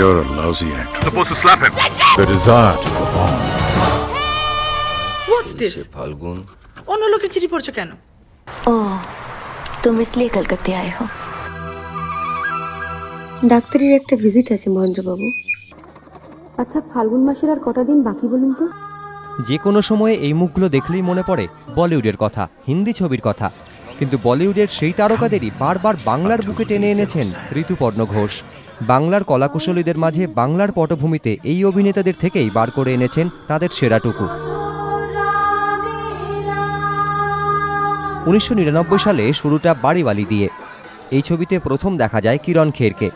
You're a lousy actor. Supposed to slap him. The desire to perform. What's this? Phalgun অন্য লোকের চিঠি পড়ছো কেন? ओह, तुम इसलिए कलकत्ते आए हो? ডাক্তারের একটা ভিজিট আছে মহেন্দ্রবাবু। আচ্ছা, ফাল্গুন মাসের আর কটা দিন বাকি বলুন তো? যে কোনো সময়ে এই মুখগুলো দেখলেই মনে পড়ে বলিউডের কথা, হিন্দি ছবির কথা। কিন্তু বলিউডের সেই তারকাদেরই বারবার বাংলার বুকে টেনে এনেছেন ঋতুপর্ণ ঘোষ। বাংলার কলাকুশলীদের মাঝে বাংলার পটভূমিতে এই অভিনেতাদের থেকেই বার করে এনেছেন তাদের সেরাটুকু। 1999 সালে শুরুটা বাড়িওয়ালি দিয়ে। এই ছবিতে প্রথম দেখা যায় কিরণ খেরকে।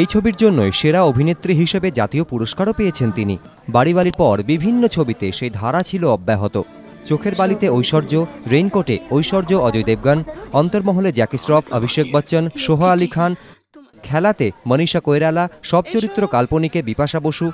এই ছবির জন্যই সেরা অভিনেত্রী হিসেবে জাতীয় পুরস্কারও পেয়েছেন তিনি। বাড়িওয়ালির পর বিভিন্ন ছবিতে সেই ধারা ছিল অব্যাহত। চোখের বালিতে ঐশ্বর্য, রেইনকোটে ঐশ্বর্য অজয় দেবগন, অন্তর্মহলে জ্যাকি শ্রফ, অভিষেক বচ্চন, সোহা আলী খান, খেলাতে মনীষা কৈরালা, সব চরিত্র কাল্পনিকে বিপাশা বসু,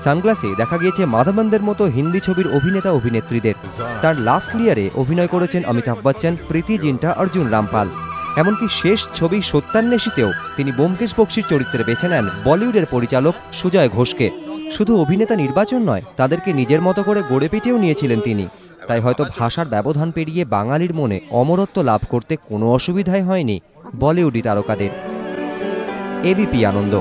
সানগ্লাসে দেখা গিয়েছে মাধবন্দের মতো হিন্দি ছবির অভিনেতা অভিনেত্রীদের। তার লাস্ট ইয়ারে অভিনয় করেছেন অমিতাভ বচ্চন, প্রীতি জিন্টা, অর্জুন রামপাল। এমনকি শেষ ছবি সত্যান্বেষীতেও তিনি ব্যোমকেশ বক্সির চরিত্রে বেছে নেন বলিউডের পরিচালক সুজয় ঘোষকে। শুধু অভিনেতা নির্বাচন নয়, তাদেরকে নিজের মতো করে গড়ে পিটিয়েও নিয়েছিলেন তিনি। তাই হয়তো ভাষার ব্যবধান পেরিয়ে বাঙালির মনে অমরত্ব লাভ করতে কোনো অসুবিধাই হয়নি বলিউডি তারকাদের। এবিপি আনন্দ।